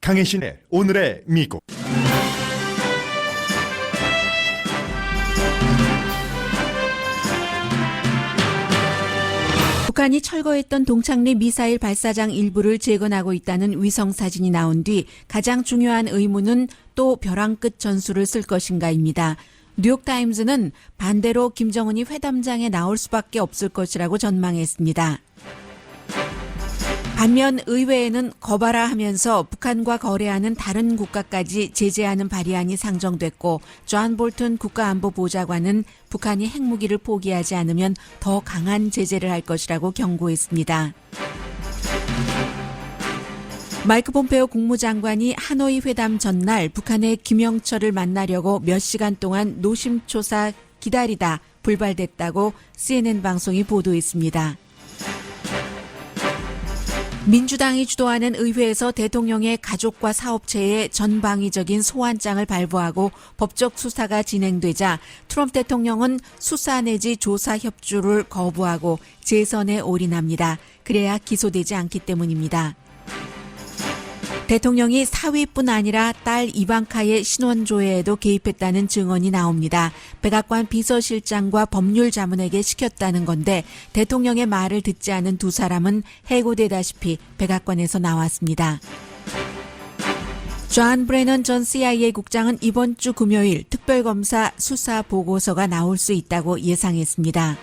강혜신의 오늘의 미국. 북한이 철거했던 동창리 미사일 발사장 일부를 재건하고 있다는 위성사진이 나온 뒤 가장 중요한 의문은 또 벼랑 끝 전술을 쓸 것인가입니다. 뉴욕타임즈는 반대로 김정은이 회담장에 나올 수밖에 없을 것이라고 전망했습니다. 반면 의회에는 거봐라 하면서 북한과 거래하는 다른 국가까지 제재하는 발의안이 상정됐고, 존 볼튼 국가안보보좌관은 북한이 핵무기를 포기하지 않으면 더 강한 제재를 할 것이라고 경고했습니다. 마이크 폼페오 국무장관이 하노이 회담 전날 북한의 김영철을 만나려고 몇 시간 동안 노심초사 기다리다 불발됐다고 CNN 방송이 보도했습니다. 민주당이 주도하는 의회에서 대통령의 가족과 사업체의 전방위적인 소환장을 발부하고 법적 수사가 진행되자 트럼프 대통령은 수사 내지 조사 협조를 거부하고 재선에 올인합니다. 그래야 기소되지 않기 때문입니다. 대통령이 사위뿐 아니라 딸 이방카의 신원조회에도 개입했다는 증언이 나옵니다. 백악관 비서실장과 법률자문에게 시켰다는 건데 대통령의 말을 듣지 않은 두 사람은 해고되다시피 백악관에서 나왔습니다. 존 브래넌 전 CIA 국장은 이번 주 금요일 특별검사 수사 보고서가 나올 수 있다고 예상했습니다.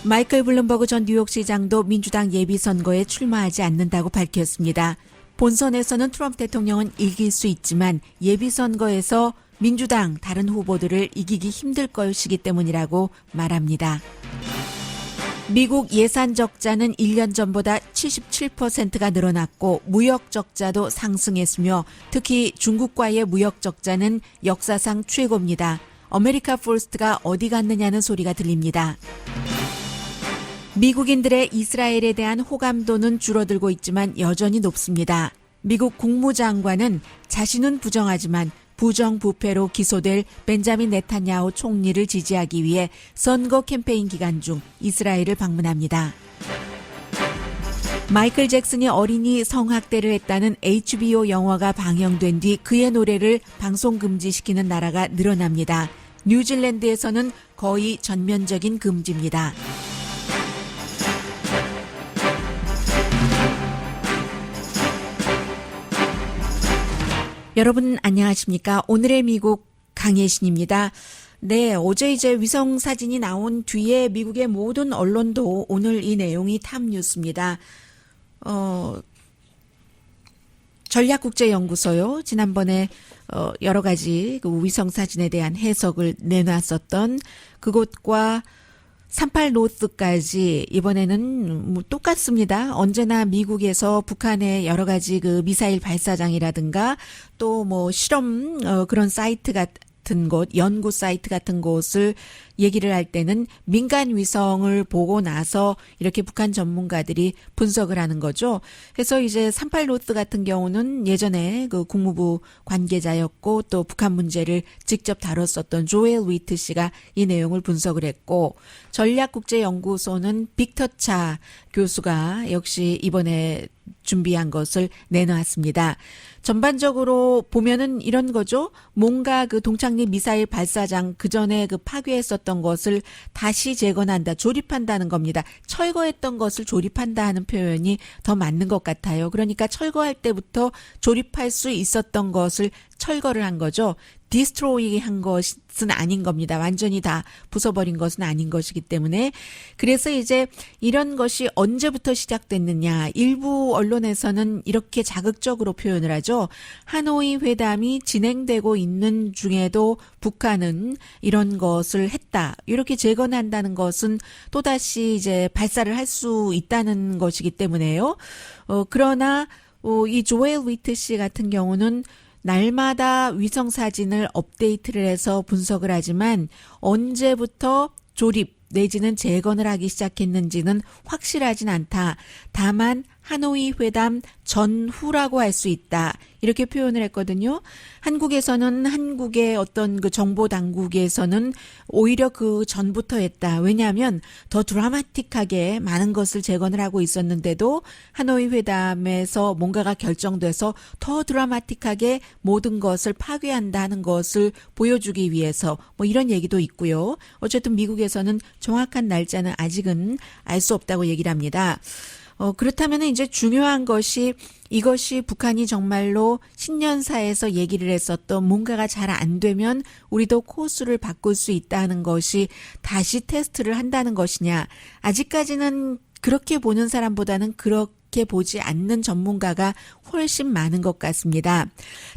마이클 블룸버그 전 뉴욕시장도 민주당 예비선거에 출마하지 않는다고 밝혔습니다. 본선에서는 트럼프 대통령은 이길 수 있지만 예비선거에서 민주당 다른 후보들을 이기기 힘들 것이기 때문이라고 말합니다. 미국 예산 적자는 1년 전보다 77%가 늘어났고 무역 적자도 상승했으며 특히 중국과의 무역 적자는 역사상 최고입니다. 아메리카 퍼스트가 어디 갔느냐는 소리가 들립니다. 미국인들의 이스라엘에 대한 호감도는 줄어들고 있지만 여전히 높습니다. 미국 국무장관은 자신은 부정하지만 부정부패로 기소될 벤자민 네탄야후 총리를 지지하기 위해 선거 캠페인 기간 중 이스라엘을 방문합니다. 마이클 잭슨이 어린이 성학대를 했다는 HBO 영화가 방영된 뒤 그의 노래를 방송 금지시키는 나라가 늘어납니다. 뉴질랜드에서는 거의 전면적인 금지입니다. 여러분 안녕하십니까? 오늘의 미국 강혜신입니다. 네, 어제 이제 위성 사진이 나온 뒤에 미국의 모든 언론도 오늘 이 내용이 탑뉴스입니다. 전략국제연구소요. 지난번에 여러 가지 그 위성 사진에 대한 해석을 내놨었던 그곳과 38 노스까지 이번에는 뭐 똑같습니다. 언제나 미국에서 북한의 여러 가지 그 미사일 발사장이라든가 또 뭐 실험 그런 사이트 같은 곳, 연구 사이트 같은 곳을 얘기를 할 때는 민간 위성을 보고 나서 이렇게 북한 전문가들이 분석을 하는 거죠. 그래서 이제 38 노스 같은 경우는 예전에 그 국무부 관계자였고 또 북한 문제를 직접 다뤘었던 조엘 위트 씨가 이 내용을 분석을 했고, 전략국제연구소는 빅터 차 교수가 역시 이번에 준비한 것을 내놓았습니다. 전반적으로 보면은 이런 거죠. 뭔가 그 동창리 미사일 발사장 그 전에 그 파괴했었던 것을 다시 재건한다, 조립한다는 겁니다. 철거했던 것을 조립한다 하는 표현이 더 맞는 것 같아요. 그러니까 철거할 때부터 조립할 수 있었던 것을 철거를 한 거죠. 디스트로이 한 것은 아닌 겁니다. 완전히 다 부숴버린 것은 아닌 것이기 때문에. 그래서 이제 이런 것이 언제부터 시작됐느냐. 일부 언론에서는 이렇게 자극적으로 표현을 하죠. 하노이 회담이 진행되고 있는 중에도 북한은 이런 것을 했다. 이렇게 재건한다는 것은 또다시 이제 발사를 할 수 있다는 것이기 때문에요. 그러나 이 조엘 위트 씨 같은 경우는 날마다 위성 사진을 업데이트를 해서 분석을 하지만 언제부터 조립 내지는 재건을 하기 시작했는지는 확실하진 않다. 다만 하노이 회담 전후라고 할 수 있다. 이렇게 표현을 했거든요. 한국에서는 한국의 어떤 그 정보 당국에서는 오히려 그 전부터 했다. 왜냐하면 더 드라마틱하게 많은 것을 재건을 하고 있었는데도 하노이 회담에서 뭔가가 결정돼서 더 드라마틱하게 모든 것을 파괴한다 하는 것을 보여주기 위해서 뭐 이런 얘기도 있고요. 어쨌든 미국에서는 정확한 날짜는 아직은 알 수 없다고 얘기를 합니다. 그렇다면 이제 중요한 것이 이것이 북한이 정말로 신년사에서 얘기를 했었던 뭔가가 잘 안 되면 우리도 코스를 바꿀 수 있다는 것이 다시 테스트를 한다는 것이냐. 아직까지는 그렇게 보는 사람보다는 그렇게 보지 않는 전문가가 훨씬 많은 것 같습니다.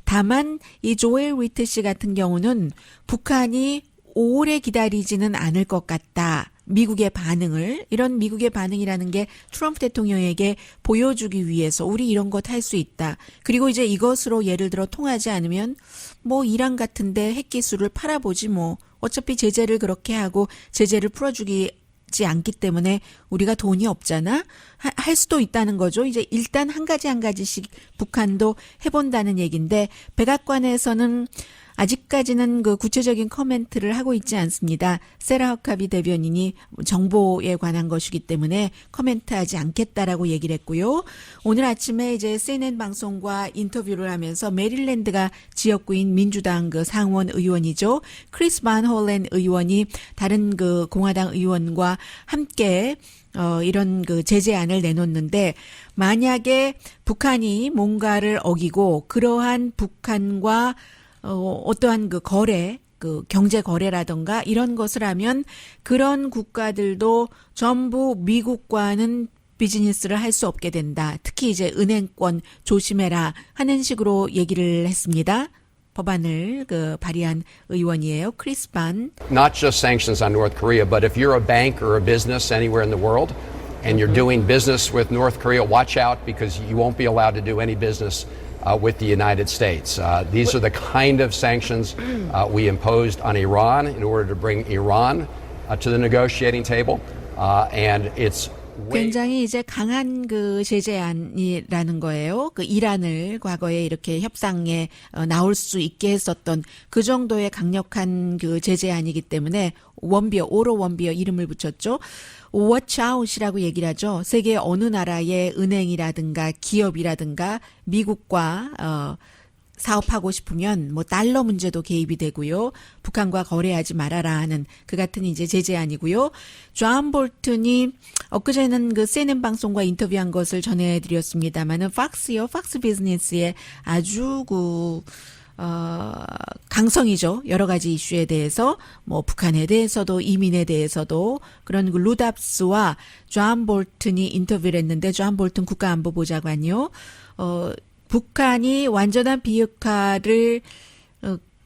다만 이 조엘 위트 씨 같은 경우는 북한이 오래 기다리지는 않을 것 같다. 미국의 반응을, 이런 미국의 반응이라는 게 트럼프 대통령에게 보여주기 위해서 우리 이런 것 할 수 있다. 그리고 이제 이것으로 예를 들어 통하지 않으면 뭐 이란 같은데 핵기술을 팔아보지 뭐. 어차피 제재를 그렇게 하고 제재를 풀어주지 않기 때문에 우리가 돈이 없잖아? 할 수도 있다는 거죠. 이제 일단 한 가지씩 북한도 해본다는 얘기인데 백악관에서는 아직까지는 그 구체적인 코멘트를 하고 있지 않습니다. 세라 허카비 대변인이 정보에 관한 것이기 때문에 코멘트하지 않겠다라고 얘기를 했고요. 오늘 아침에 이제 CNN 방송과 인터뷰를 하면서 메릴랜드가 지역구인 민주당 그 상원 의원이죠. 크리스 반 홀렌 의원이 다른 그 공화당 의원과 함께 이런 그 제재안을 내놓는데 만약에 북한이 뭔가를 어기고 그러한 북한과 어떠한 그 거래, 그 경제 거래라던가 이런 것을 하면 그런 국가들도 전부 미국과는 비즈니스를 할 수 없게 된다. 특히 이제 은행권 조심해라 하는 식으로 얘기를 했습니다. 법안을 그 발의한 의원이에요. 크리스 반. Not just sanctions on North Korea, but if you're a bank or a business anywhere in the world and you're doing business with North Korea, watch out because you won't be allowed to do any business with the United States. These are the kind of sanctions we imposed on Iran in order to bring Iran to the negotiating table. And it's 굉장히 이제 강한 그 제재안이라는 거예요. 그 이란을 과거에 이렇게 협상에 나올 수 있게 했었던 그 정도의 강력한 그 제재안이기 때문에 원비어, 오로 원비어 이름을 붙였죠. Watch out이라고 얘기를 하죠. 세계 어느 나라의 은행이라든가 기업이라든가 미국과 사업하고 싶으면 뭐 달러 문제도 개입이 되고요. 북한과 거래하지 말아라 하는 그 같은 이제 제재안이고요. 존 볼튼이 엊그제는 그 CNN 방송과 인터뷰한 것을 전해드렸습니다만은 팍스요. 팍스 비즈니스의 아주 강성이죠. 여러 가지 이슈에 대해서 뭐 북한에 대해서도 이민에 대해서도 그런 그 루답스와 존 볼튼이 인터뷰를 했는데 존 볼튼 국가안보보좌관이요. 북한이 완전한 비핵화를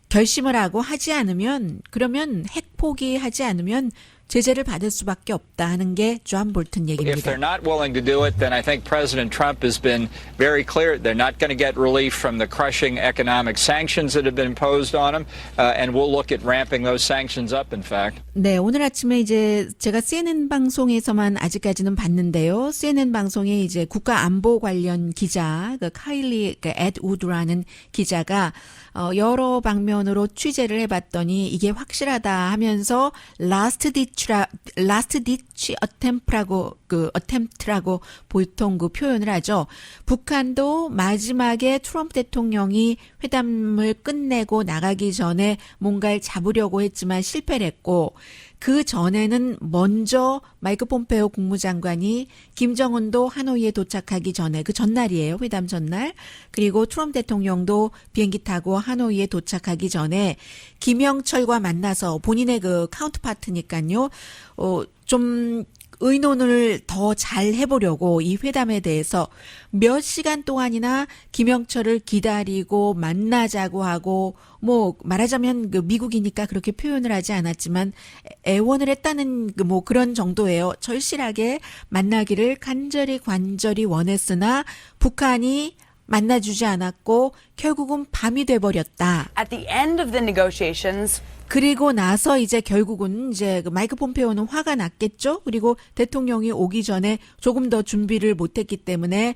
결심을 하고 하지 않으면 그러면 핵 포기하지 않으면 제재를 받을 수밖에 없다 하는 게 존 볼튼 얘기입니다. If they're not willing to do it, then I think President Trump has been very clear. They're not going to get relief from the crushing economic sanctions that have been imposed on them, and we'll look at ramping those sanctions up, in fact. 네, 오늘 아침에 이제 제가 CNN 방송에서만 아직까지는 봤는데요. CNN 방송에 이제 국가안보 관련 기자, 그 카일리, 앳 우드라는 기자가 여러 방면으로 취재를 해봤더니 이게 확실하다 하면서 last ditch attempt라고 보통 그 표현을 하죠. 북한도 마지막에 트럼프 대통령이 회담을 끝내고 나가기 전에 뭔가를 잡으려고 했지만 실패를 했고 그 전에는 먼저 마이크 폼페오 국무장관이 김정은도 하노이에 도착하기 전에 그 전날이에요. 회담 전날. 그리고 트럼프 대통령도 비행기 타고 하노이에 도착하기 전에 김영철과 만나서 본인의 그 카운트파트니까요. 좀 의논을 더 잘 해보려고 이 회담에 대해서 몇 시간 동안이나 김영철을 기다리고 만나자고 하고 뭐 말하자면 그 미국이니까 그렇게 표현을 하지 않았지만 애원을 했다는 뭐 그런 정도예요. 절실하게 만나기를 간절히 원했으나 북한이 만나주지 않았고 결국은 밤이 돼버렸다. At the end of the negotiations, 그리고 나서 이제 결국은 이제 그 마이크 폼페오는 화가 났겠죠. 그리고 대통령이 오기 전에 조금 더 준비를 못했기 때문에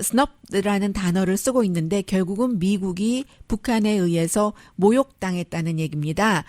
스너프라는 단어를 쓰고 있는데 결국은 미국이 북한에 의해서 모욕당했다는 얘기입니다.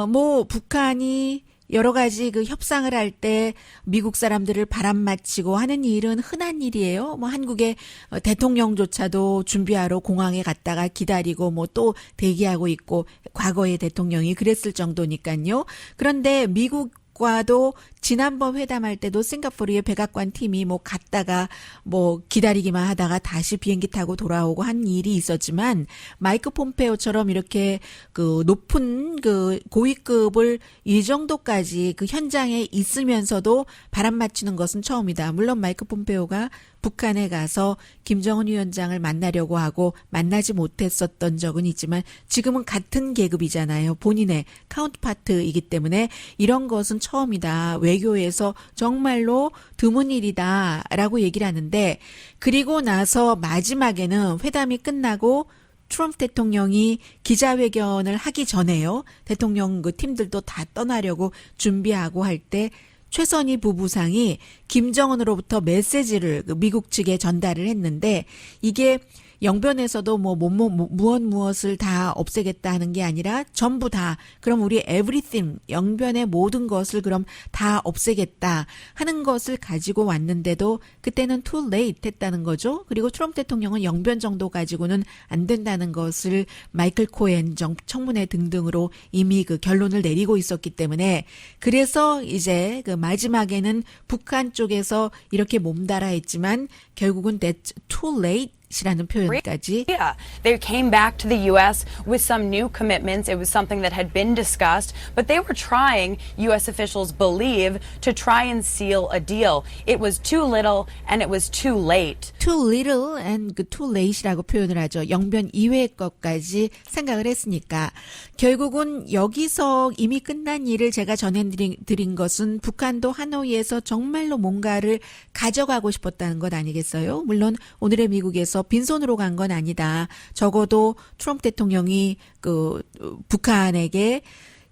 뭐 북한이 여러 가지 그 협상을 할 때 미국 사람들을 바람맞히고 하는 일은 흔한 일이에요. 뭐 한국의 대통령조차도 준비하러 공항에 갔다가 기다리고 뭐 또 대기하고 있고 과거의 대통령이 그랬을 정도니까요. 그런데 미국과도 지난번 회담할 때도 싱가포르의 백악관 팀이 뭐 갔다가 뭐 기다리기만 하다가 다시 비행기 타고 돌아오고 한 일이 있었지만 마이크 폼페오처럼 이렇게 그 높은 그 고위급을 이 정도까지 그 현장에 있으면서도 바람 맞추는 것은 처음이다. 물론 마이크 폼페오가 북한에 가서 김정은 위원장을 만나려고 하고 만나지 못했었던 적은 있지만 지금은 같은 계급이잖아요. 본인의 카운트파트이기 때문에 이런 것은 처음이다. 외교에서 정말로 드문 일이다라고 얘기를 하는데 그리고 나서 마지막에는 회담이 끝나고 트럼프 대통령이 기자회견을 하기 전에요. 대통령 그 팀들도 다 떠나려고 준비하고 할 때 최선희 부부상이 김정은으로부터 메시지를 미국 측에 전달을 했는데 이게 영변에서도 뭐 무엇을 다 없애겠다 하는 게 아니라 전부 다 그럼 우리 everything 영변의 모든 것을 그럼 다 없애겠다 하는 것을 가지고 왔는데도 그때는 too late 했다는 거죠. 그리고 트럼프 대통령은 영변 정도 가지고는 안 된다는 것을 마이클 코엔 청문회 등등으로 이미 그 결론을 내리고 있었기 때문에 그래서 이제 그 마지막에는 북한 쪽에서 이렇게 몸달아 했지만 결국은 that's too late 이라는 표현까지. Yeah, they came back to the U.S. with some new commitments. It was something that had been discussed, but they were trying, U.S. officials believe, to try and seal a deal. It was too little and it was too late. Too little and too late이라고 표현을 하죠. 영변 이외의 것까지 생각을 했으니까 결국은 여기서 이미 끝난 일을 제가 전해드린 것은 북한도 하노이에서 정말로 뭔가를 가져가고 싶었다는 것 아니겠어요? 물론 오늘의 미국에서 빈손으로 간 건 아니다. 적어도 트럼프 대통령이 그 북한에게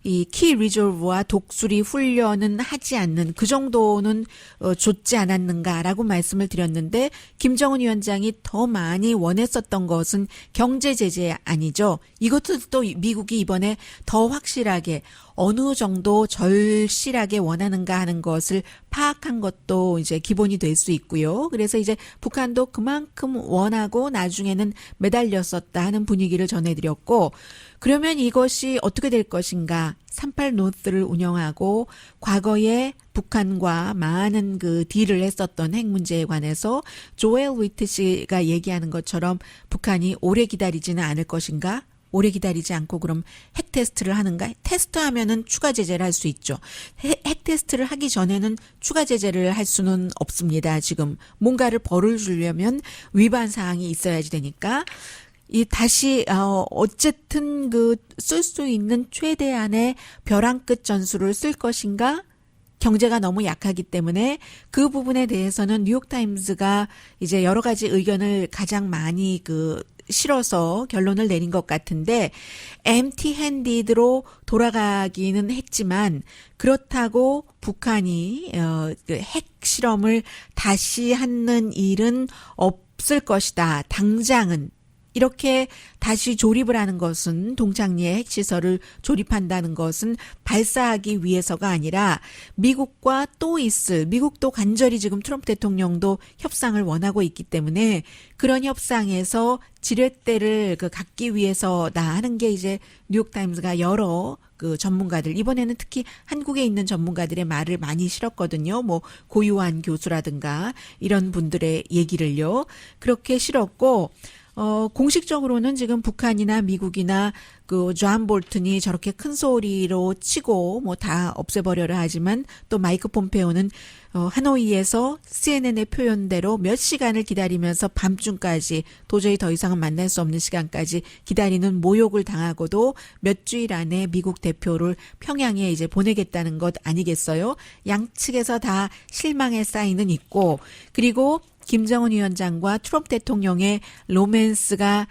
이 키 리저브와 독수리 훈련은 하지 않는 그 정도는 줬지 않았는가라고 말씀을 드렸는데 김정은 위원장이 더 많이 원했었던 것은 경제 제재 아니죠. 이것도 또 미국이 이번에 더 확실하게 어느 정도 절실하게 원하는가 하는 것을 파악한 것도 이제 기본이 될 수 있고요. 그래서 이제 북한도 그만큼 원하고 나중에는 매달렸었다 하는 분위기를 전해드렸고 그러면 이것이 어떻게 될 것인가? 38 노스를 운영하고 과거에 북한과 많은 그 딜을 했었던 핵 문제에 관해서 조엘 위트 씨가 얘기하는 것처럼 북한이 오래 기다리지는 않을 것인가? 오래 기다리지 않고 그럼 핵 테스트를 하는가? 테스트하면은 추가 제재를 할 수 있죠. 핵 테스트를 하기 전에는 추가 제재를 할 수는 없습니다. 지금 뭔가를 벌을 주려면 위반 사항이 있어야지 되니까. 이 다시 어쨌든 그 쓸 수 있는 최대한의 벼랑 끝 전술을 쓸 것인가? 경제가 너무 약하기 때문에 그 부분에 대해서는 뉴욕타임스가 이제 여러 가지 의견을 가장 많이 그 실어서 결론을 내린 것 같은데 empty handed로 돌아가기는 했지만 그렇다고 북한이 핵 실험을 다시 하는 일은 없을 것이다. 당장은. 이렇게 다시 조립을 하는 것은 동창리의 핵시설을 조립한다는 것은 발사하기 위해서가 아니라 미국과 또 있을 미국도 간절히 지금 트럼프 대통령도 협상을 원하고 있기 때문에 그런 협상에서 지렛대를 갖기 위해서다 하는 게 이제 뉴욕타임스가 여러 그 전문가들 이번에는 특히 한국에 있는 전문가들의 말을 많이 실었거든요. 뭐 고유한 교수라든가 이런 분들의 얘기를요. 그렇게 실었고 공식적으로는 지금 북한이나 미국이나 그 존 볼튼이 저렇게 큰 소리로 치고 뭐 다 없애버려라 하지만 또 마이크 폼페오는 하노이에서 CNN의 표현대로 몇 시간을 기다리면서 밤중까지 도저히 더 이상은 만날 수 없는 시간까지 기다리는 모욕을 당하고도 몇 주일 안에 미국 대표를 평양에 이제 보내겠다는 것 아니겠어요? 양측에서 다 실망의 사인은 있고 그리고 김정은 위원장과 트럼프 대통령의 로맨스가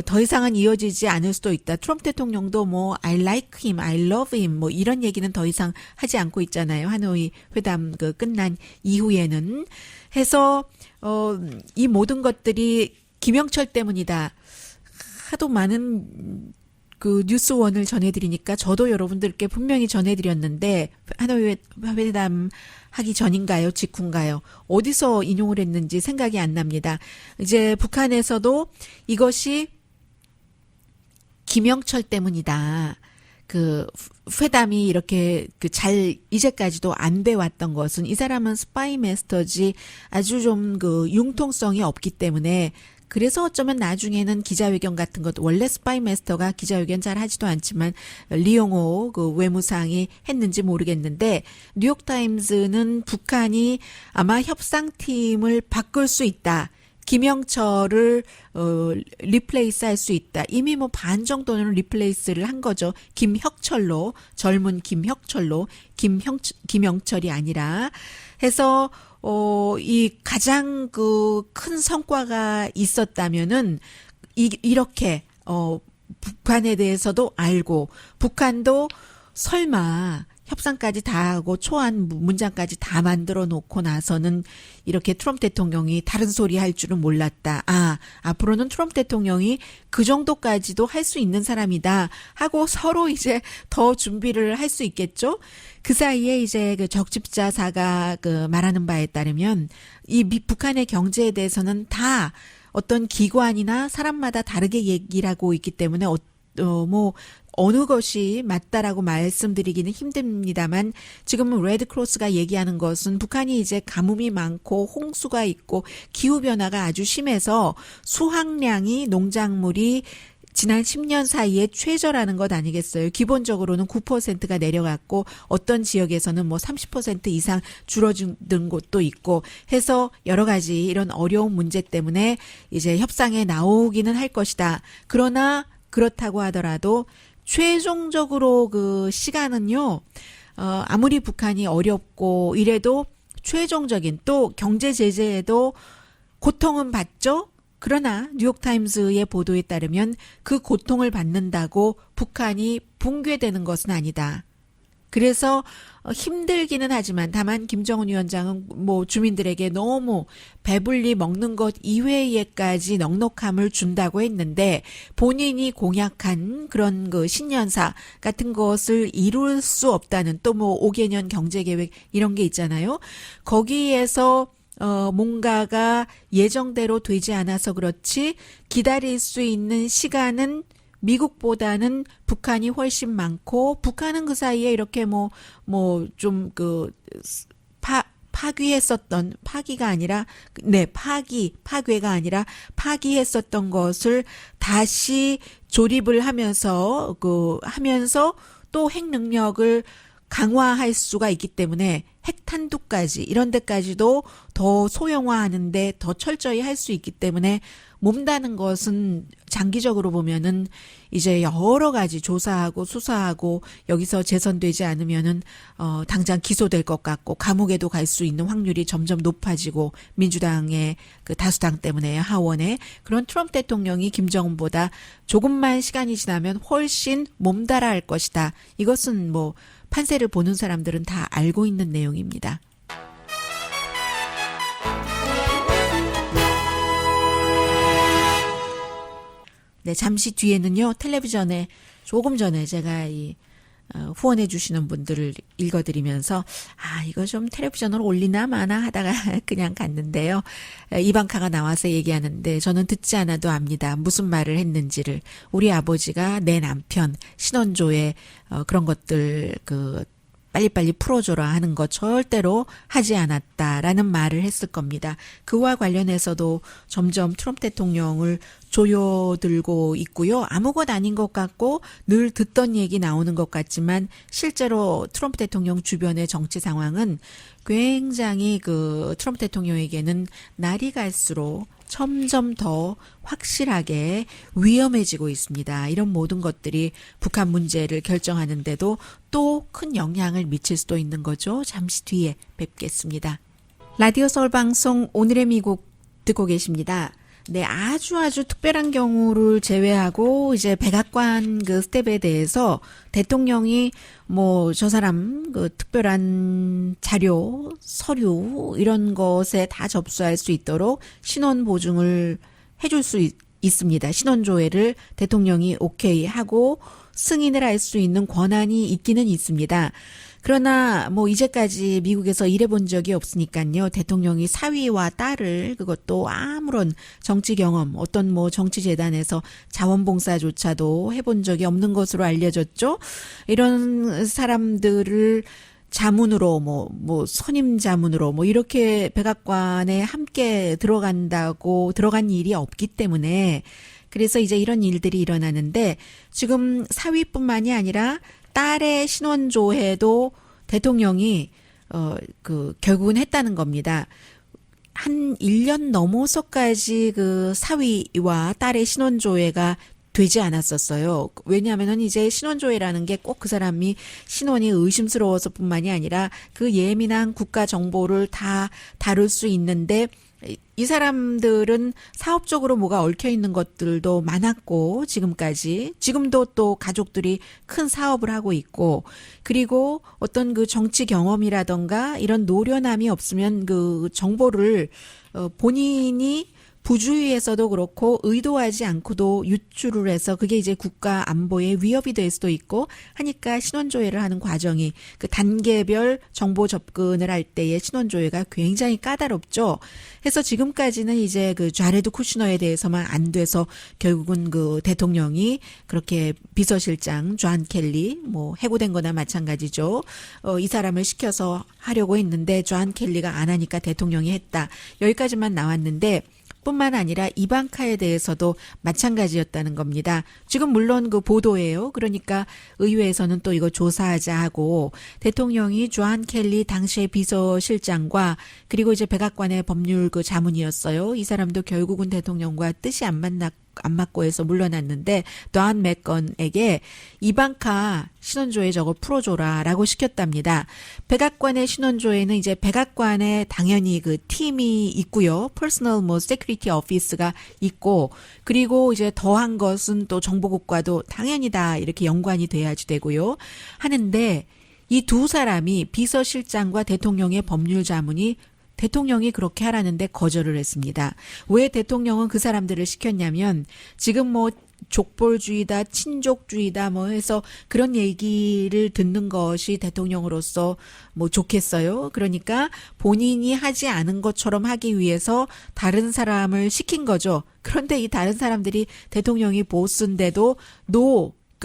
더 이상은 이어지지 않을 수도 있다. 트럼프 대통령도 뭐 I like him, I love him 뭐 이런 얘기는 더 이상 하지 않고 있잖아요. 하노이 회담 끝난 이후에는 해서 이 모든 것들이 김영철 때문이다. 하도 많은 그 뉴스원을 전해드리니까 저도 여러분들께 분명히 전해드렸는데 하노이 회담 하기 전인가요? 직후인가요? 어디서 인용을 했는지 생각이 안 납니다. 이제 북한에서도 이것이 김영철 때문이다. 그 회담이 이렇게 이제까지도 안 돼 왔던 것은 이 사람은 스파이 마스터지 아주 좀 융통성이 없기 때문에 그래서 어쩌면 나중에는 기자회견 같은 것 원래 스파이 마스터가 기자회견 잘 하지도 않지만 리용호 외무상이 했는지 모르겠는데 뉴욕타임즈는 북한이 아마 협상팀을 바꿀 수 있다. 김영철을 리플레이스 할 수 있다. 이미 뭐 반 정도는 리플레이스를 한 거죠. 김혁철로 젊은 김혁철로 김영철이 아니라 해서 이 가장 큰 성과가 있었다면은 이렇게 북한에 대해서도 알고 북한도 설마 협상까지 다 하고 초안 문장까지 다 만들어 놓고 나서는 이렇게 트럼프 대통령이 다른 소리 할 줄은 몰랐다. 앞으로는 트럼프 대통령이 그 정도까지도 할 수 있는 사람이다 하고 서로 이제 더 준비를 할 수 있겠죠. 그 사이에 이제 적집자사가 말하는 바에 따르면 이 북한의 경제에 대해서는 다 어떤 기관이나 사람마다 다르게 얘기를 하고 있기 때문에 어느 것이 맞다라고 말씀드리기는 힘듭니다만 지금은 레드크로스가 얘기하는 것은 북한이 이제 가뭄이 많고 홍수가 있고 기후변화가 아주 심해서 수확량이 농작물이 지난 10년 사이에 최저라는 것 아니겠어요. 기본적으로는 9%가 내려갔고 어떤 지역에서는 뭐 30% 이상 줄어든 곳도 있고 해서 여러 가지 이런 어려운 문제 때문에 이제 협상에 나오기는 할 것이다. 그러나 그렇다고 하더라도 최종적으로 시간은요, 아무리 북한이 어렵고 이래도 최종적인 또 경제 제재에도 고통은 받죠? 그러나 뉴욕타임스의 보도에 따르면 그 고통을 받는다고 북한이 붕괴되는 것은 아니다. 그래서 힘들기는 하지만 다만 김정은 위원장은 뭐 주민들에게 너무 배불리 먹는 것 이외에까지 넉넉함을 준다고 했는데 본인이 공약한 그런 신년사 같은 것을 이룰 수 없다는 또 뭐 5개년 경제계획 이런 게 있잖아요. 거기에서 뭔가가 예정대로 되지 않아서 그렇지 기다릴 수 있는 시간은 미국보다는 북한이 훨씬 많고 북한은 그 사이에 이렇게 파괴했었던 파기했었던 것을 다시 조립을 하면서 또 핵 능력을 강화할 수가 있기 때문에 핵탄두까지 이런 데까지도 더 소형화하는데 더 철저히 할 수 있기 때문에 몸다는 것은 장기적으로 보면은 이제 여러 가지 조사하고 수사하고 여기서 재선되지 않으면은 당장 기소될 것 같고 감옥에도 갈 수 있는 확률이 점점 높아지고 민주당의 다수당 때문에 하원에 그런 트럼프 대통령이 김정은보다 조금만 시간이 지나면 훨씬 몸달아 할 것이다. 이것은 뭐 판세를 보는 사람들은 다 알고 있는 내용입니다. 네, 잠시 뒤에는요, 텔레비전에 조금 전에 제가 후원해 주시는 분들을 읽어드리면서 이거 좀 텔레비전으로 올리나 마나 하다가 그냥 갔는데요. 이방카가 나와서 얘기하는데 저는 듣지 않아도 압니다. 무슨 말을 했는지를. 우리 아버지가 내 남편 신원조에 그런 것들 빨리빨리 풀어줘라 하는 거 절대로 하지 않았다라는 말을 했을 겁니다. 그와 관련해서도 점점 트럼프 대통령을 조여들고 있고요. 아무것 아닌 것 같고 늘 듣던 얘기 나오는 것 같지만 실제로 트럼프 대통령 주변의 정치 상황은 굉장히 트럼프 대통령에게는 날이 갈수록 점점 더 확실하게 위험해지고 있습니다. 이런 모든 것들이 북한 문제를 결정하는데도 또 큰 영향을 미칠 수도 있는 거죠. 잠시 뒤에 뵙겠습니다. 라디오 서울 방송 오늘의 미국 듣고 계십니다. 네, 아주 특별한 경우를 제외하고 이제 백악관 그 스텝에 대해서 대통령이 뭐 저 사람 그 특별한 자료, 서류 이런 것에 다 접수할 수 있도록 신원 보증을 해줄 수 있습니다. 신원 조회를 대통령이 오케이 하고 승인을 할 수 있는 권한이 있기는 있습니다. 그러나 뭐 이제까지 미국에서 일해본 적이 없으니까요. 대통령이 사위와 딸을 그것도 아무런 정치 경험, 어떤 뭐 정치재단에서 자원봉사조차도 해본 적이 없는 것으로 알려졌죠. 이런 사람들을 자문으로 뭐 선임 자문으로 뭐 이렇게 백악관에 함께 들어간 일이 없기 때문에 그래서 이제 이런 일들이 일어나는데 지금 사위뿐만이 아니라 딸의 신원조회도 대통령이 결국은 했다는 겁니다. 한 1년 넘어서까지 그 사위와 딸의 신원조회가 되지 않았었어요. 왜냐하면은 이제 신원조회라는 게 꼭 그 사람이 신원이 의심스러워서뿐만이 아니라 그 예민한 국가 정보를 다 다룰 수 있는데 이 사람들은 사업적으로 뭐가 얽혀 있는 것들도 많았고 지금도 또 가족들이 큰 사업을 하고 있고 그리고 어떤 그 정치 경험이라던가 이런 노련함이 없으면 그 정보를 본인이 부주의에서도 그렇고 의도하지 않고도 유출을 해서 그게 이제 국가 안보에 위협이 될 수도 있고 하니까 신원조회를 하는 과정이 그 단계별 정보 접근을 할 때의 신원조회가 굉장히 까다롭죠. 해서 지금까지는 이제 그 자레드 쿠슈너에 대해서만 안 돼서 결국은 그 대통령이 그렇게 비서실장 존 켈리 뭐 해고된 거나 마찬가지죠. 이 사람을 시켜서 하려고 했는데 존 켈리가 안 하니까 대통령이 했다. 여기까지만 나왔는데 뿐만 아니라 이방카에 대해서도 마찬가지였다는 겁니다. 지금 물론 그 보도예요. 그러니까 의회에서는 또 이거 조사하자 하고 대통령이 존 켈리 당시의 비서실장과 그리고 이제 백악관의 법률 그 자문이었어요. 이 사람도 결국은 대통령과 뜻이 안 맞고 해서 물러났는데 돈 맥건에게 이방카 신원조회 저거 풀어줘라라고 시켰답니다. 백악관의 신원조회는 이제 백악관에 당연히 그 팀이 있고요. 퍼스널 뭐 세큐리티 오피스가 있고 그리고 이제 더한 것은 또 정보국과도 당연히 다 이렇게 연관이 돼야지 되고요. 하는데 이 두 사람이 비서실장과 대통령의 법률 자문이 대통령이 그렇게 하라는데 거절을 했습니다. 왜 대통령은 그 사람들을 시켰냐면 지금 뭐 족벌주의다, 친족주의다 뭐 해서 그런 얘기를 듣는 것이 대통령으로서 뭐 좋겠어요. 그러니까 본인이 하지 않은 것처럼 하기 위해서 다른 사람을 시킨 거죠. 그런데 이 다른 사람들이 대통령이 보스인데도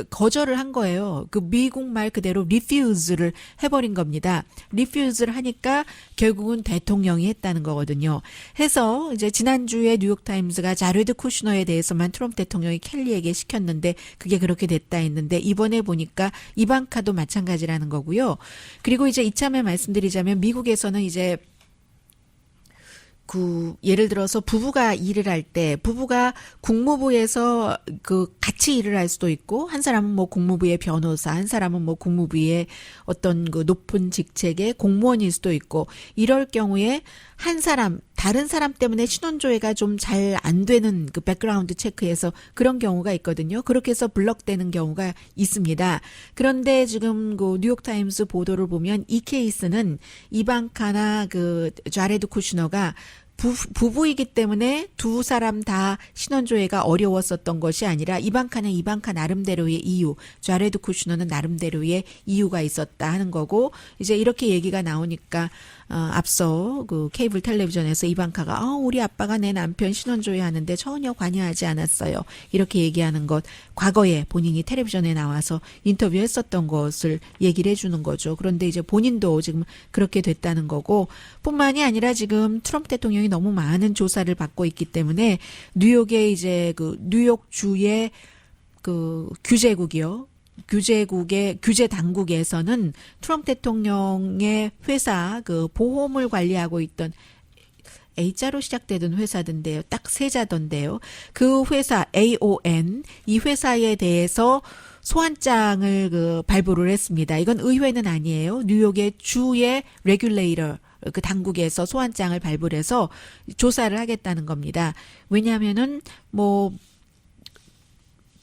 거절을 한 거예요. 그 미국 말 그대로 refuse를 해버린 겁니다. refuse를 하니까 결국은 대통령이 했다는 거거든요. 해서 이제 지난주에 뉴욕타임스가 자레드 쿠슈너에 대해서만 트럼프 대통령이 켈리에게 시켰는데 그게 그렇게 됐다 했는데 이번에 보니까 이방카도 마찬가지라는 거고요. 그리고 이제 이참에 말씀드리자면 미국에서는 이제 예를 들어서 부부가 일을 할 때 부부가 국무부에서 같이 일을 할 수도 있고 한 사람은 뭐 국무부의 변호사, 한 사람은 뭐 국무부의 어떤 그 높은 직책의 공무원일 수도 있고 이럴 경우에 다른 사람 때문에 신원조회가 좀 잘 안 되는 그 백그라운드 체크에서 그런 경우가 있거든요. 그렇게 해서 블럭되는 경우가 있습니다. 그런데 지금 그 뉴욕타임스 보도를 보면 이 케이스는 이방카나 그 자레드 쿠슈너가 부부이기 때문에 두 사람 다 신원조회가 어려웠었던 것이 아니라 이방카는 이방카 나름대로의 이유, 자레드 쿠슈너는 나름대로의 이유가 있었다 하는 거고 이제 이렇게 얘기가 나오니까 앞서 그 케이블 텔레비전에서 이방카가 우리 아빠가 내 남편 신원조회 하는데 전혀 관여하지 않았어요. 이렇게 얘기하는 것 과거에 본인이 텔레비전에 나와서 인터뷰했었던 것을 얘기를 해주는 거죠. 그런데 이제 본인도 지금 그렇게 됐다는 거고 뿐만이 아니라 지금 트럼프 대통령이 너무 많은 조사를 받고 있기 때문에 뉴욕의 이제 그 뉴욕주의 그 규제국이요. 규제 당국에서는 트럼프 대통령의 회사 그 보험을 관리하고 있던 A자로 시작되던 회사던데요. 딱 세자던데요. 그 회사 AON 이 회사에 대해서 소환장을 발부를 했습니다. 이건 의회는 아니에요. 뉴욕의 주의 레귤레이터 그 당국에서 소환장을 발부해서 조사를 하겠다는 겁니다. 왜냐하면은 뭐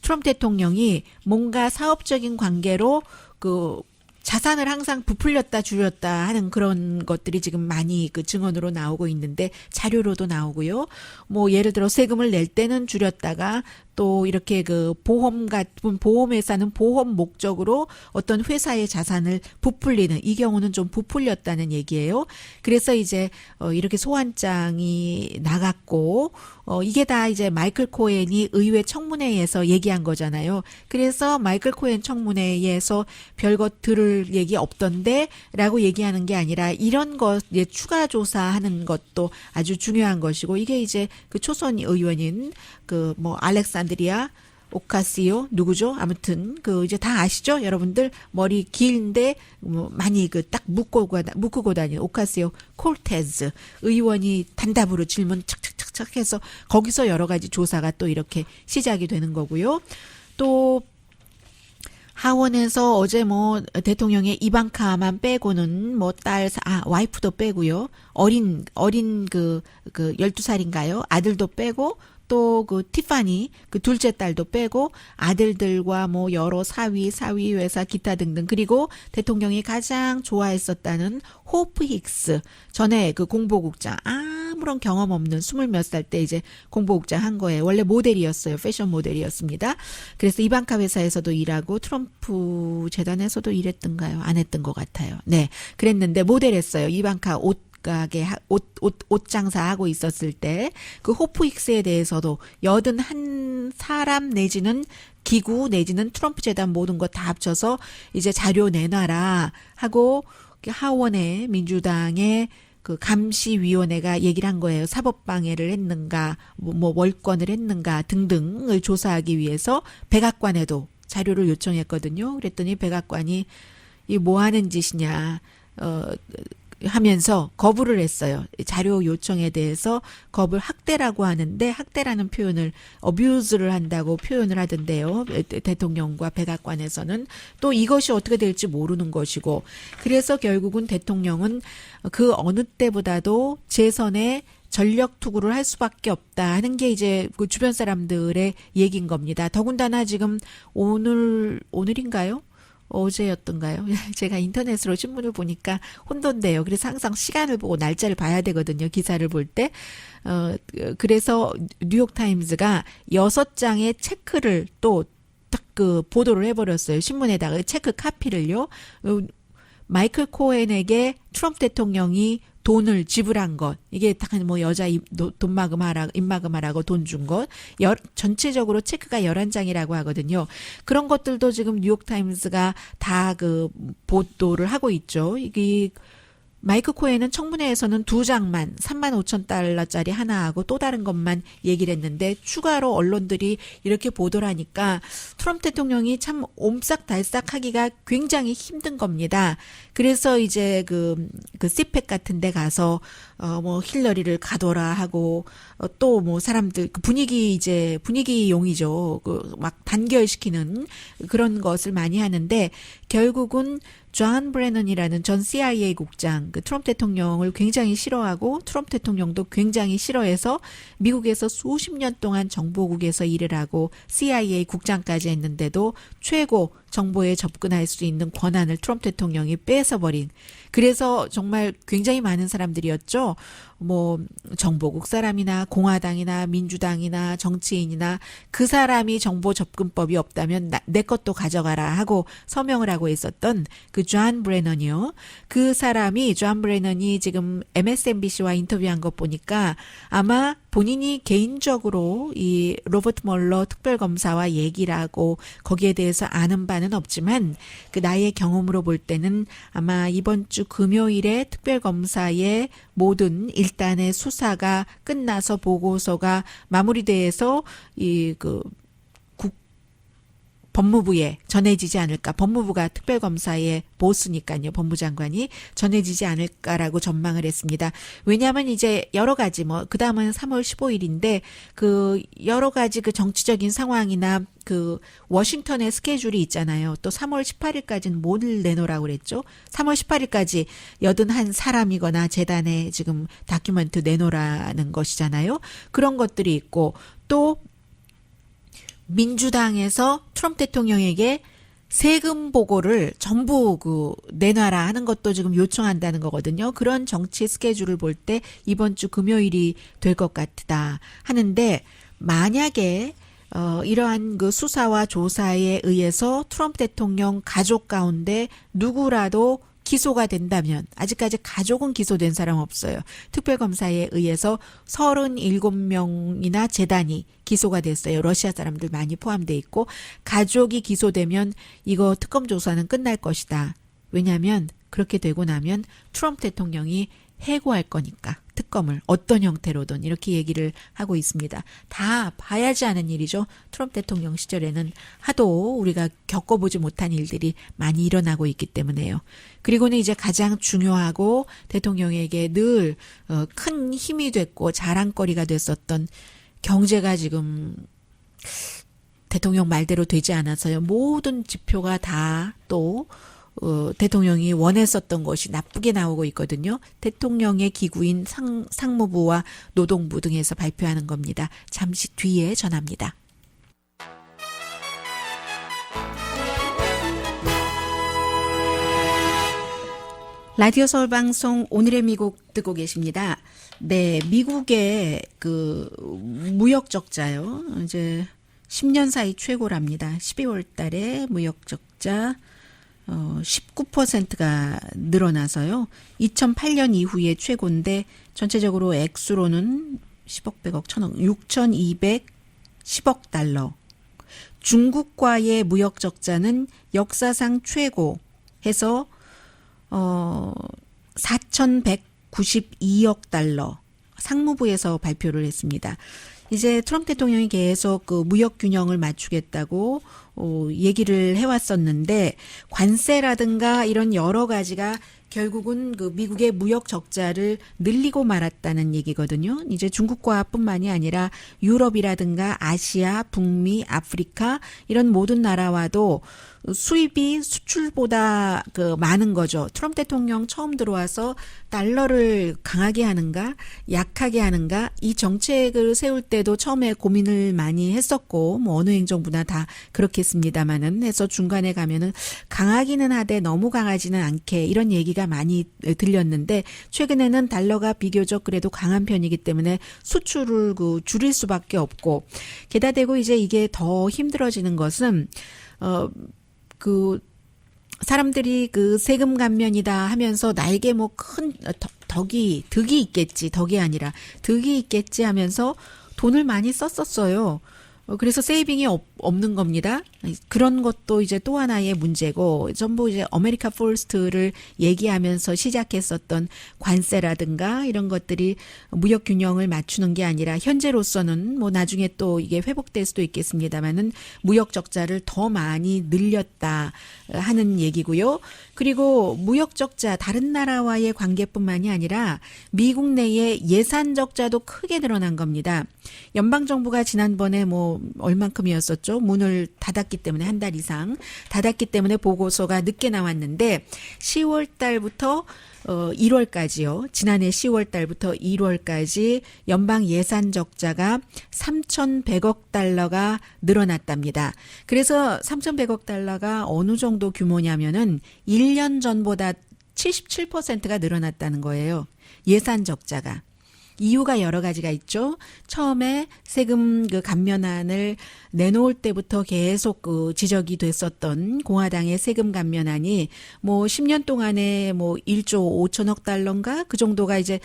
트럼프 대통령이 뭔가 사업적인 관계로 그 자산을 항상 부풀렸다 줄였다 하는 그런 것들이 지금 많이 그 증언으로 나오고 있는데 자료로도 나오고요. 뭐 예를 들어 세금을 낼 때는 줄였다가 또 이렇게 그 보험 같은 보험회사는 보험 목적으로 어떤 회사의 자산을 부풀리는 이 경우는 좀 부풀렸다는 얘기예요. 그래서 이제 이렇게 소환장이 나갔고 이게 다 이제 마이클 코헨이 의회 청문회에서 얘기한 거잖아요. 그래서 마이클 코헨 청문회에서 별것 들을 얘기 없던데라고 얘기하는 게 아니라 이런 것 추가 조사하는 것도 아주 중요한 것이고 이게 이제 그 초선 의원인 그 뭐 알렉산드리아 오카시오 누구죠? 아무튼 그 이제 다 아시죠? 여러분들 머리 길인데 뭐 많이 그 딱 묶고 다니는 오카시오 콜테즈 의원이 단답으로 질문 착착착착 해서 거기서 여러 가지 조사가 또 이렇게 시작이 되는 거고요. 또 하원에서 어제 뭐 대통령의 이방카만 빼고는 뭐 와이프도 빼고요. 어린 그 12살인가요? 아들도 빼고 또 그 티파니 그 둘째 딸도 빼고 아들들과 뭐 여러 사위 회사 기타 등등 그리고 대통령이 가장 좋아했었다는 호프 힉스 전에 그 공보국장 아무런 경험 없는 20몇 살 때 이제 공보국장 한 거예요. 원래 모델이었어요. 패션 모델이었습니다. 그래서 이방카 회사에서도 일하고 트럼프 재단에서도 일했던가요? 안 했던 것 같아요. 네, 그랬는데 모델했어요. 이방카 가게 옷 장사하고 있었을 때 그 호프 힉스에 대해서도 81사람 내지는 기구 내지는 트럼프 재단 모든 것 다 합쳐서 이제 자료 내놔라 하고 하원의 민주당의 그 감시위원회가 얘기를 한 거예요. 사법방해를 했는가, 뭐 월권을 했는가 등등을 조사하기 위해서 백악관에도 자료를 요청했거든요. 그랬더니 백악관이 이 뭐 하는 짓이냐, 하면서 거부를 했어요. 자료 요청에 대해서 학대라고 하는데 학대라는 표현을 abuse를 한다고 표현을 하던데요. 대통령과 백악관에서는 또 이것이 어떻게 될지 모르는 것이고 그래서 결국은 대통령은 그 어느 때보다도 재선에 전력 투구를 할 수밖에 없다 하는 게 이제 그 주변 사람들의 얘기인 겁니다. 더군다나 지금 오늘인가요? 어제였던가요? 제가 인터넷으로 신문을 보니까 혼돈돼요. 그래서 항상 시간을 보고 날짜를 봐야 되거든요. 기사를 볼 때. 그래서 뉴욕타임즈가 6장의 체크를 또 딱 그 보도를 해버렸어요. 신문에다가 체크 카피를요. 마이클 코헨에게 트럼프 대통령이 돈을 지불한 것, 이게 다 뭐 여자 입마금하라고 돈 준 것, 전체적으로 체크가 11장이라고 하거든요. 그런 것들도 지금 뉴욕타임스가 다 그 보도를 하고 있죠. 이게 마이클 코헨은 청문회에서는 2장만 35,000달러짜리 하나하고 또 다른 것만 얘기를 했는데 추가로 언론들이 이렇게 보도를 하니까 트럼프 대통령이 참 옴싹달싹 하기가 굉장히 힘든 겁니다. 그래서 이제 그 CPAC 같은 데 가서 뭐 힐러리를 가둬라 하고 또 뭐 사람들 분위기용이죠. 그 막 단결시키는 그런 것을 많이 하는데 결국은 존 브래넌이라는 전 CIA 국장, 그 트럼프 대통령을 굉장히 싫어하고 트럼프 대통령도 굉장히 싫어해서 미국에서 수십 년 동안 정보국에서 일을 하고 CIA 국장까지 했는데도 최고 정보에 접근할 수 있는 권한을 트럼프 대통령이 뺏어버린. 그래서 정말 굉장히 많은 사람들이었죠. 뭐 정보국 사람이나 공화당이나 민주당이나 정치인이나 그 사람이 정보 접근법이 없다면 내 것도 가져가라 하고 서명을 하고 있었던 그 존 브래넌이요. 그 사람이 존 브래넌이 지금 MSNBC와 인터뷰한 것 보니까 아마 본인이 개인적으로 이 로버트 멀러 특별검사와 얘기를 하고 거기에 대해서 아는 바는 없지만 그 나의 경험으로 볼 때는 아마 이번 주 금요일에 특별검사의 모든 일단의 수사가 끝나서 보고서가 마무리돼서 법무부에 전해지지 않을까. 법무부가 특별검사의 보스니까요. 법무장관이 전해지지 않을까라고 전망을 했습니다. 왜냐하면 이제 여러 가지 그 다음은 3월 15일인데 그 여러 가지 그 정치적인 상황이나 그 워싱턴의 스케줄이 있잖아요. 또 3월 18일까지는 뭘 내놓으라고 그랬죠? 3월 18일까지 81사람이거나 재단에 지금 다큐멘트 내놓으라는 것이잖아요. 그런 것들이 있고 또 민주당에서 트럼프 대통령에게 세금 보고를 전부 내놔라 하는 것도 지금 요청한다는 거거든요. 그런 정치 스케줄을 볼 때 이번 주 금요일이 될 것 같다 하는데 만약에 이러한 그 수사와 조사에 의해서 트럼프 대통령 가족 가운데 누구라도 기소가 된다면 아직까지 가족은 기소된 사람 없어요. 특별검사에 의해서 37명이나 재단이 기소가 됐어요. 러시아 사람들 많이 포함되어 있고 가족이 기소되면 이거 특검 조사는 끝날 것이다. 왜냐하면 그렇게 되고 나면 트럼프 대통령이 해고할 거니까 특검을 어떤 형태로든 이렇게 얘기를 하고 있습니다. 다 봐야지 하는 일이죠. 트럼프 대통령 시절에는 하도 우리가 겪어보지 못한 일들이 많이 일어나고 있기 때문에요. 그리고는 이제 가장 중요하고 대통령에게 늘 큰 힘이 됐고 자랑거리가 됐었던 경제가 지금 대통령 말대로 되지 않아서요. 모든 지표가 다 또 대통령이 원했었던 것이 나쁘게 나오고 있거든요. 대통령의 기구인 상무부와 노동부 등에서 발표하는 겁니다. 잠시 뒤에 전합니다. 라디오 서울 방송 오늘의 미국 듣고 계십니다. 네, 미국의 그 무역 적자요. 이제 10년 사이 최고랍니다. 12월 달에 무역 적자 19%가 늘어나서요. 2008년 이후에 최고인데 전체적으로 액수로는 10억, 100억, 1000억, 6,210억 달러. 중국과의 무역 적자는 역사상 최고 해서 4,192억 달러. 상무부에서 발표를 했습니다. 이제 트럼프 대통령이 계속 그 무역 균형을 맞추겠다고 얘기를 해왔었는데 관세라든가 이런 여러 가지가 결국은 그 미국의 무역 적자를 늘리고 말았다는 얘기거든요. 이제 중국과뿐만이 아니라 유럽이라든가 아시아, 북미, 아프리카 이런 모든 나라와도 수입이 수출보다 그 많은 거죠. 트럼프 대통령 처음 들어와서 달러를 강하게 하는가, 약하게 하는가 이 정책을 세울 때도 처음에 고민을 많이 했었고 어느 행정부나 다 그렇겠습니다만은 해서 중간에 가면은 강하기는 하되 너무 강하지는 않게 이런 얘기가 많이 들렸는데 최근에는 달러가 비교적 그래도 강한 편이기 때문에 수출을 줄일 수밖에 없고 게다 대고 이제 이게 더 힘들어지는 것은 사람들이 그 세금 감면이다 하면서 나에게 뭐 큰 덕이 있겠지. 덕이 아니라 득이 있겠지 하면서 돈을 많이 썼었어요. 그래서 세이빙이 없는 겁니다. 그런 것도 이제 또 하나의 문제고 전부 이제 아메리카 퍼스트를 얘기하면서 시작했었던 관세라든가 이런 것들이 무역 균형을 맞추는 게 아니라 현재로서는 뭐 나중에 또 이게 회복될 수도 있겠습니다만은 무역 적자를 더 많이 늘렸다 하는 얘기고요. 그리고 무역 적자 다른 나라와의 관계뿐만이 아니라 미국 내의 예산 적자도 크게 늘어난 겁니다. 연방 정부가 지난번에 뭐 얼만큼이었었죠? 문을 닫았기 때문에 한 달 이상 닫았기 때문에 보고서가 늦게 나왔는데 10월 달부터 1월까지요. 지난해 10월 달부터 1월까지 연방 예산 적자가 3,100억 달러가 늘어났답니다. 그래서 3,100억 달러가 어느 정도 규모냐면은 1년 전보다 77%가 늘어났다는 거예요. 예산 적자가. 이유가 여러 가지가 있죠. 처음에 세금 감면안을 내놓을 때부터 계속 지적이 됐었던 공화당의 세금 감면안이 뭐 10년 동안에 뭐 1조 5천억 달러인가 그 정도가 이제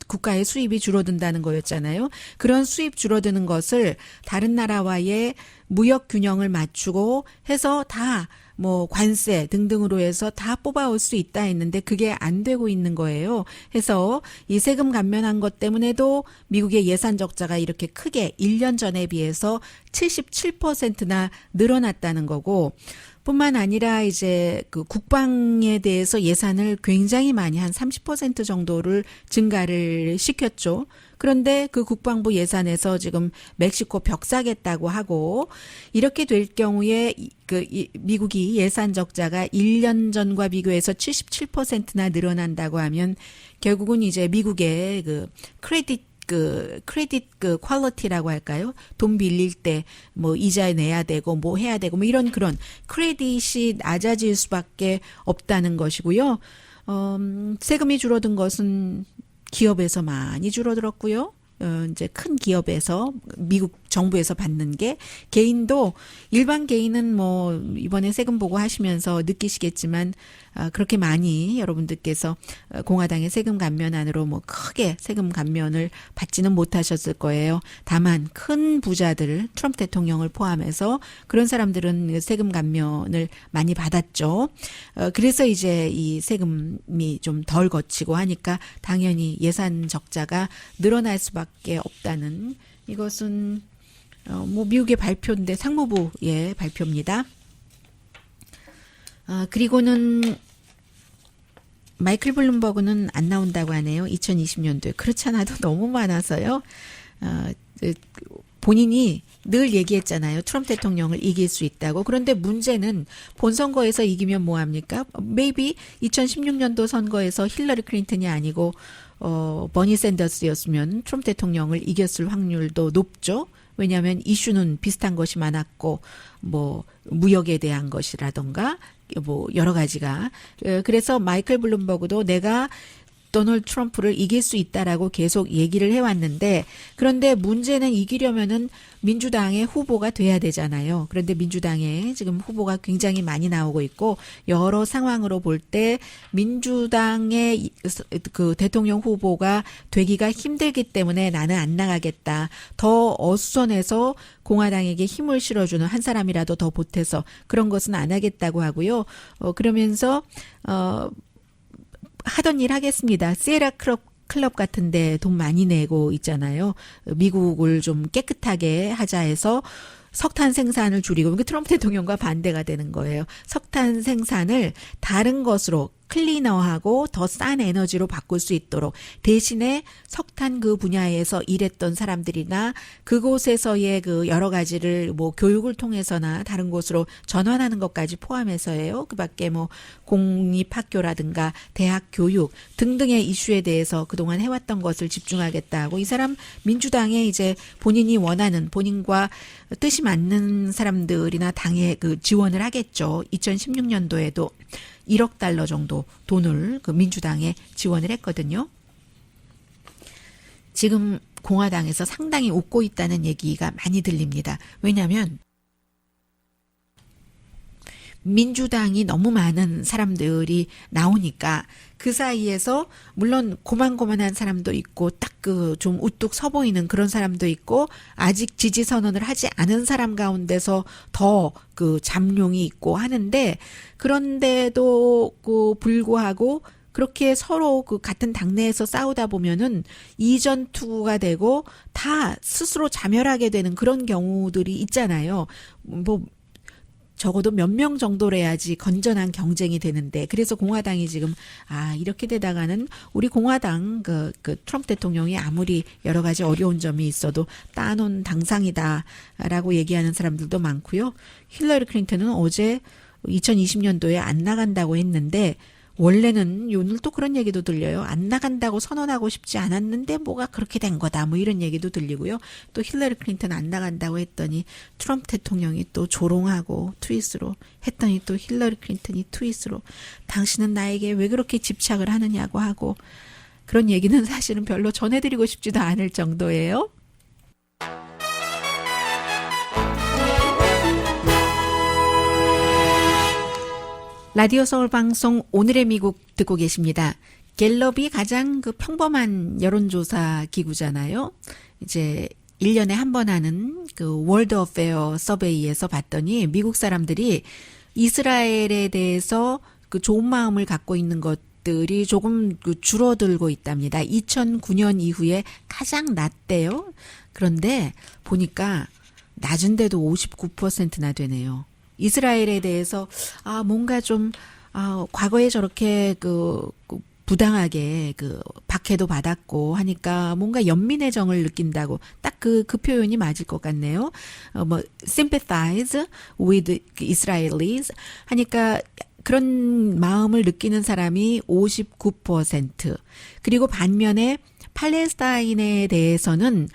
국가의 수입이 줄어든다는 거였잖아요. 그런 수입 줄어드는 것을 다른 나라와의 무역 균형을 맞추고 해서 다 뭐 관세 등등으로 해서 다 뽑아올 수 있다 했는데 그게 안 되고 있는 거예요. 해서 이 세금 감면한 것 때문에도 미국의 예산 적자가 이렇게 크게 1년 전에 비해서 77%나 늘어났다는 거고, 뿐만 아니라 이제 그 국방에 대해서 예산을 굉장히 많이 한 30% 정도를 증가를 시켰죠. 그런데 그 국방부 예산에서 지금 멕시코 벽 사겠다고 하고, 이렇게 될 경우에 미국이 예산 적자가 1년 전과 비교해서 77%나 늘어난다고 하면 결국은 이제 미국의 그 크레딧 퀄리티라고 할까요? 돈 빌릴 때 뭐 이자 내야 되고 뭐 해야 되고 뭐 이런 그런 크레딧이 낮아질 수밖에 없다는 것이고요. 세금이 줄어든 것은 기업에서 많이 줄어들었고요. 이제 큰 기업에서 미국 정부에서 받는 게, 개인도 일반 개인은 뭐 이번에 세금 보고 하시면서 느끼시겠지만 그렇게 많이 여러분들께서 공화당의 세금 감면안으로 뭐 크게 세금 감면을 받지는 못하셨을 거예요. 다만 큰 부자들, 트럼프 대통령을 포함해서 그런 사람들은 세금 감면을 많이 받았죠. 그래서 이제 이 세금이 좀 덜 거치고 하니까 당연히 예산 적자가 늘어날 수밖에 없다는, 이것은 뭐 미국의 발표인데 상무부의 발표입니다. 그리고는 마이클 블룸버그는 안 나온다고 하네요. 2020년도에. 그렇지 않아도 너무 많아서요. 본인이 늘 얘기했잖아요. 트럼프 대통령을 이길 수 있다고. 그런데 문제는 본선거에서 이기면 뭐합니까? maybe 2016년도 선거에서 힐러리 클린턴이 아니고 버니 샌더스였으면 트럼프 대통령을 이겼을 확률도 높죠. 왜냐하면 이슈는 비슷한 것이 많았고, 뭐 무역에 대한 것이라던가 뭐 여러 가지가. 그래서 마이클 블룸버그도 내가 도널드 트럼프를 이길 수 있다라고 계속 얘기를 해왔는데, 그런데 문제는 이기려면은 민주당의 후보가 돼야 되잖아요. 그런데 민주당에 지금 후보가 굉장히 많이 나오고 있고, 여러 상황으로 볼 때 민주당의 그 대통령 후보가 되기가 힘들기 때문에 나는 안 나가겠다. 더 어수선해서 공화당에게 힘을 실어주는 한 사람이라도 더 보태서 그런 것은 안 하겠다고 하고요. 그러면서 하던 일 하겠습니다. 시에라 클럽 같은데 돈 많이 내고 있잖아요. 미국을 좀 깨끗하게 하자 해서 석탄 생산을 줄이고, 그러니까 트럼프 대통령과 반대가 되는 거예요. 석탄 생산을 다른 것으로 클리너하고 더 싼 에너지로 바꿀 수 있도록, 대신에 석탄 그 분야에서 일했던 사람들이나 그곳에서의 그 여러 가지를 뭐 교육을 통해서나 다른 곳으로 전환하는 것까지 포함해서예요. 그 밖에 뭐 공립학교라든가 대학 교육 등등의 이슈에 대해서 그동안 해왔던 것을 집중하겠다고, 이 사람 민주당에 이제 본인이 원하는, 본인과 뜻이 맞는 사람들이나 당에 그 지원을 하겠죠. 2016년도에도 1억 달러 정도 돈을 그 민주당에 지원을 했거든요. 지금 공화당에서 상당히 웃고 있다는 얘기가 많이 들립니다. 왜냐하면 민주당이 너무 많은 사람들이 나오니까 그 사이에서 물론 고만고만한 사람도 있고 딱 그 좀 우뚝 서 보이는 그런 사람도 있고, 아직 지지 선언을 하지 않은 사람 가운데서 더 그 잠룡이 있고 하는데, 그런데도 그 불구하고 그렇게 서로 그 같은 당내에서 싸우다 보면은 이전 투구가 되고 다 스스로 자멸하게 되는 그런 경우들이 있잖아요. 뭐 적어도 몇 명 정도래야지 건전한 경쟁이 되는데, 그래서 공화당이 지금 이렇게 되다가는 우리 공화당 그 트럼프 대통령이 아무리 여러 가지 어려운 점이 있어도 따놓은 당상이다라고 얘기하는 사람들도 많고요. 힐러리 클린턴은 어제 2020년도에 안 나간다고 했는데, 원래는 오늘 또 그런 얘기도 들려요. 안 나간다고 선언하고 싶지 않았는데 뭐가 그렇게 된 거다, 뭐 이런 얘기도 들리고요. 또 힐러리 클린턴 안 나간다고 했더니 트럼프 대통령이 또 조롱하고 트윗으로 했더니 또 힐러리 클린턴이 트윗으로 당신은 나에게 왜 그렇게 집착을 하느냐고 하고, 그런 얘기는 사실은 별로 전해드리고 싶지도 않을 정도예요. 라디오 서울 방송 오늘의 미국 듣고 계십니다. 갤럽이 가장 그 평범한 여론조사 기구잖아요. 이제 1년에 한 번 하는 그 월드 어페어 서베이에서 봤더니 미국 사람들이 이스라엘에 대해서 그 좋은 마음을 갖고 있는 것들이 조금 그 줄어들고 있답니다. 2009년 이후에 가장 낮대요. 그런데 보니까 낮은데도 59%나 되네요. 이스라엘에 대해서 뭔가 좀 과거에 저렇게 부당하게 박해도 받았고 하니까 뭔가 연민의 정을 느낀다고 딱 그 표현이 맞을 것 같네요. sympathize with Israelis 하니까 그런 마음을 느끼는 사람이 59%. 그리고 반면에 팔레스타인에 대해서는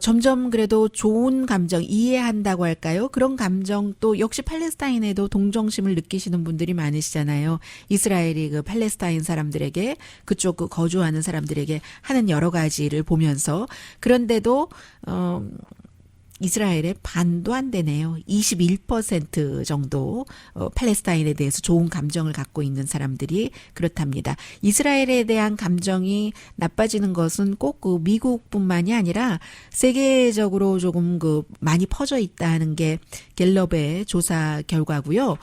점점 그래도 좋은 감정, 이해한다고 할까요? 그런 감정 또 역시 팔레스타인에도 동정심을 느끼시는 분들이 많으시잖아요. 이스라엘이 그 팔레스타인 사람들에게, 그쪽 거주하는 사람들에게 하는 여러 가지를 보면서. 그런데도, 이스라엘의 반도 안 되네요. 21% 정도 팔레스타인에 대해서 좋은 감정을 갖고 있는 사람들이 그렇답니다. 이스라엘에 대한 감정이 나빠지는 것은 꼭 미국뿐만이 아니라 세계적으로 조금 많이 퍼져 있다는 게 갤럽의 조사 결과고요.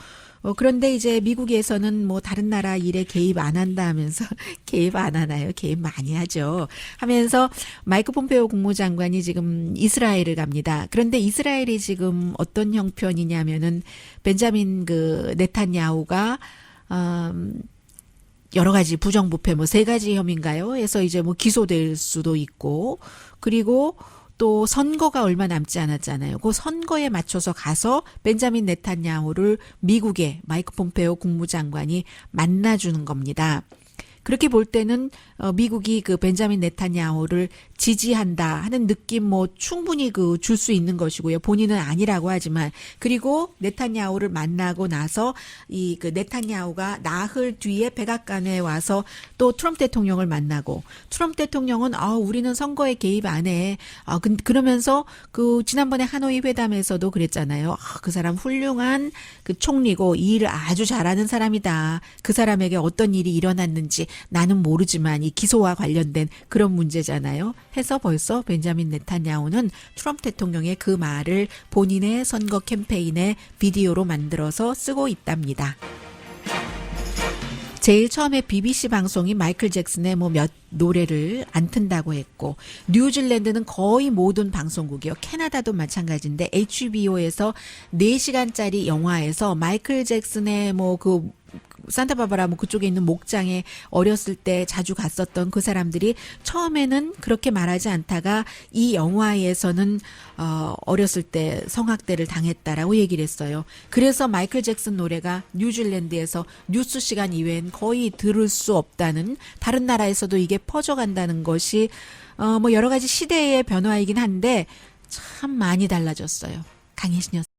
그런데 이제 미국에서는 뭐 다른 나라 일에 개입 안 한다 하면서 개입 안 하나요? 개입 많이 하죠. 하면서 마이크 폼페오 국무장관이 지금 이스라엘을 갑니다. 그런데 이스라엘이 지금 어떤 형편이냐면은 벤자민 네탄야후가 여러 가지 부정부패 3가지 혐의인가요? 해서 이제 기소될 수도 있고 그리고 또 선거가 얼마 남지 않았잖아요. 그 선거에 맞춰서 가서 벤자민 네탄야후를 미국의 마이크 폼페오 국무장관이 만나주는 겁니다. 그렇게 볼 때는 미국이 벤자민 네탄야후를 지지한다 하는 느낌 충분히 줄 수 있는 것이고요. 본인은 아니라고 하지만 그리고 네탄야후를 만나고 나서 이 네탄야후가 나흘 뒤에 백악관에 와서 또 트럼프 대통령을 만나고 트럼프 대통령은 우리는 선거에 개입 안 해. 그러면서 지난번에 하노이 회담에서도 그랬잖아요. 그 사람 훌륭한 총리고 이 일을 아주 잘하는 사람이다. 그 사람에게 어떤 일이 일어났는지 나는 모르지만 이 기소와 관련된 그런 문제잖아요. 해서 벌써 벤자민 네탄야후는 트럼프 대통령의 그 말을 본인의 선거 캠페인에 비디오로 만들어서 쓰고 있답니다. 제일 처음에 BBC 방송이 마이클 잭슨의 몇 노래를 안 튼다고 했고 뉴질랜드는 거의 모든 방송국이요. 캐나다도 마찬가지인데 HBO에서 4시간짜리 영화에서 마이클 잭슨의 산타바바라 그쪽에 있는 목장에 어렸을 때 자주 갔었던 그 사람들이 처음에는 그렇게 말하지 않다가 이 영화에서는 어렸을 때 성학대를 당했다라고 얘기를 했어요. 그래서 마이클 잭슨 노래가 뉴질랜드에서 뉴스 시간 이외엔 거의 들을 수 없다는 다른 나라에서도 이게 퍼져간다는 것이 여러 가지 시대의 변화이긴 한데 참 많이 달라졌어요. 강혜신이었습니다.